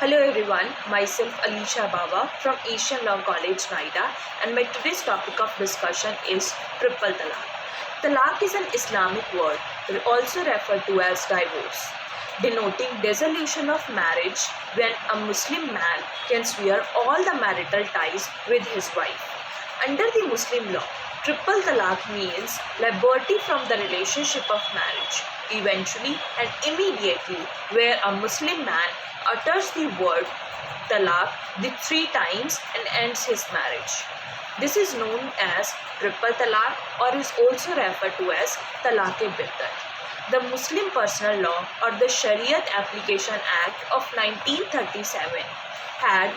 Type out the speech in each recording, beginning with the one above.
Hello everyone, myself Alisha Baba from Asian Law College, Noida, and my today's topic of discussion is triple talaq. Talaq is an Islamic word also referred to as divorce, denoting dissolution of marriage when a Muslim man can sever all the marital ties with his wife. Under the Muslim law, triple talaq means liberty from the relationship of marriage, eventually and immediately, where a Muslim man utters the word talaq the three times and ends his marriage. This is known as triple talaq or is also referred to as talaq-e-biddat. The Muslim Personal Law or the Shariat Application Act of 1937 had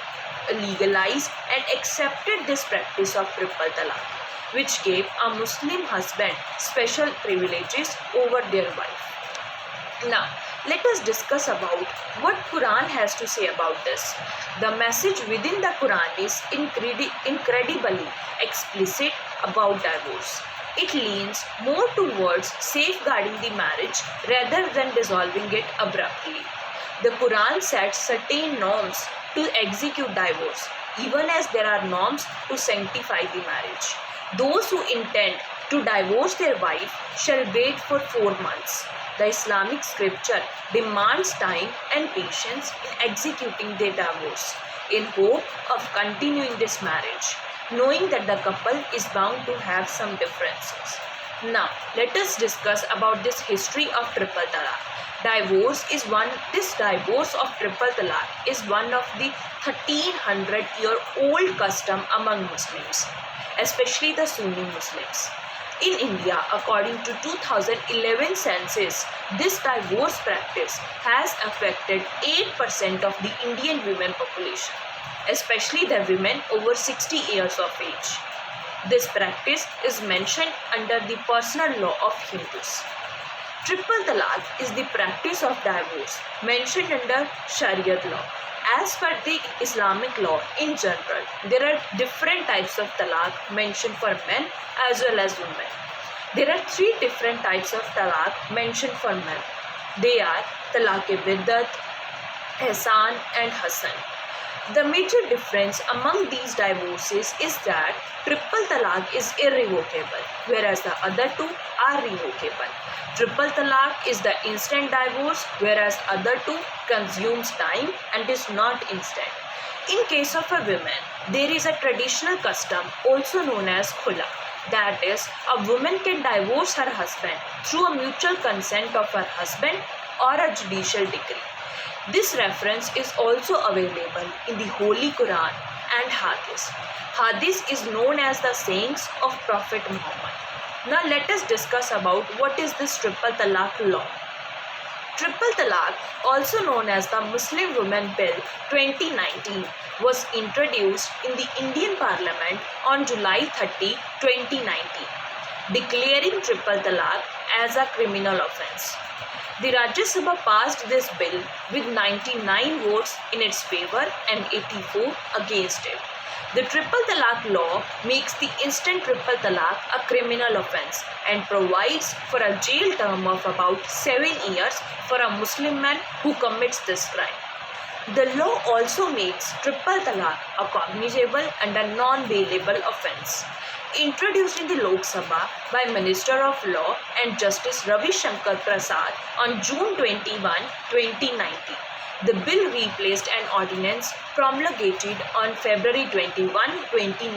legalized and accepted this practice of triple talaq, which gave a Muslim husband special privileges over their wife. Now, let us discuss about what Quran has to say about this. The message within the Quran is incredibly explicit about divorce. It leans more towards safeguarding the marriage rather than dissolving it abruptly. The Quran sets certain norms to execute divorce, even as there are norms to sanctify the marriage. Those who intend to divorce their wife shall wait for 4 months. The Islamic scripture demands time and patience in executing their divorce, in hope of continuing this marriage, knowing that the couple is bound to have some differences. Now, let us discuss about this history of triple talaq. This divorce of triple talaq is one of the 1300-year-old custom among Muslims, especially the Sunni Muslims. In India, according to 2011 census, this divorce practice has affected 8% of the Indian women population, especially the women over 60 years of age. This practice is mentioned under the personal law of Hindus. Triple talaq is the practice of divorce mentioned under Shariat law. As per the Islamic law in general, there are different types of talaq mentioned for men as well as women. There are 3 different types of talaq mentioned for men. They are talaq-e-biddat, ihsan and hasan. The major difference among these divorces is that triple talaq is irrevocable, whereas the other 2 are revocable. Triple talaq is the instant divorce, whereas other 2 consumes time and is not instant. In case of a woman, there is a traditional custom also known as khula. That is, a woman can divorce her husband through a mutual consent of her husband or a judicial decree. This reference is also available in the Holy Quran and Hadith. Hadith is known as the sayings of Prophet Muhammad. Now let us discuss about what is this triple talaq law. Triple talaq, also known as the Muslim Women Bill 2019, was introduced in the Indian Parliament on July 30, 2019, declaring triple talaq as a criminal offence. The Rajya Sabha passed this bill with 99 votes in its favour and 84 against it. The triple talaq law makes the instant triple talaq a criminal offence and provides for a jail term of about 7 years for a Muslim man who commits this crime. The law also makes triple talaq a cognizable and a non-bailable offence. Introduced in the Lok Sabha by Minister of Law and Justice Ravi Shankar Prasad on June 21, 2019. The bill replaced an ordinance promulgated on February 21, 2019.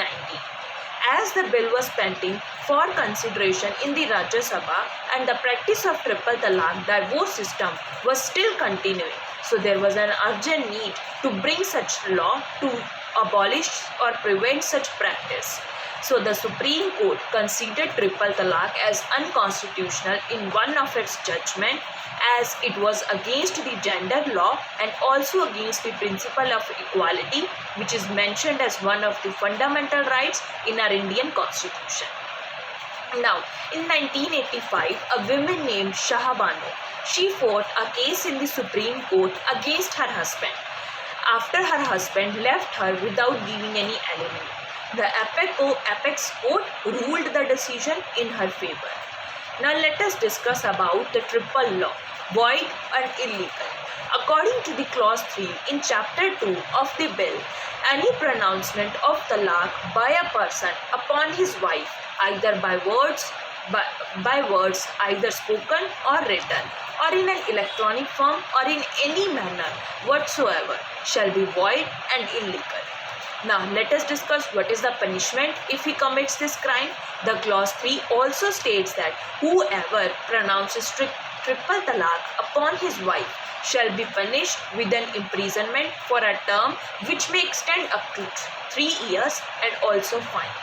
As the bill was pending for consideration in the Rajya Sabha and the practice of triple talaq divorce system was still continuing, so there was an urgent need to bring such law to abolish or prevent such practice. So the Supreme Court considered triple talaq as unconstitutional in one of its judgment, as it was against the gender law and also against the principle of equality, which is mentioned as one of the fundamental rights in our Indian Constitution. Now, in 1985, a woman named Shaha Bano, she fought a case in the Supreme Court against her husband after her husband left her without giving any alimony. The apex court ruled the decision in her favor. Now let us discuss about the triple law, void and illegal. According to the clause 3 in chapter 2 of the bill, any pronouncement of talaq by a person upon his wife, either by words either spoken or written, or in an electronic form or in any manner whatsoever, shall be void and illegal. Now let us discuss what is the punishment if he commits this crime. The clause 3 also states that whoever pronounces triple talaq upon his wife shall be punished with an imprisonment for a term which may extend up to 3 years and also fine.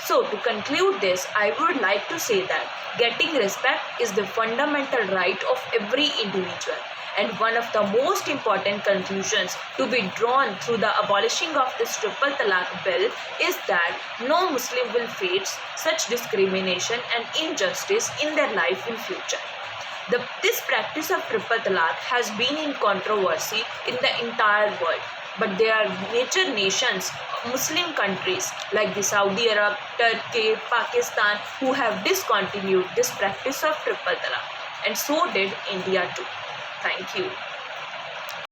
So to conclude this, I would like to say that getting respect is the fundamental right of every individual. And one of the most important conclusions to be drawn through the abolishing of this triple talaq bill is that no Muslim will face such discrimination and injustice in their life in future. This practice of triple talaq has been in controversy in the entire world, but there are major nations, Muslim countries like the Saudi Arab, Turkey, Pakistan, who have discontinued this practice of triple talaq, and so did India too. Thank you.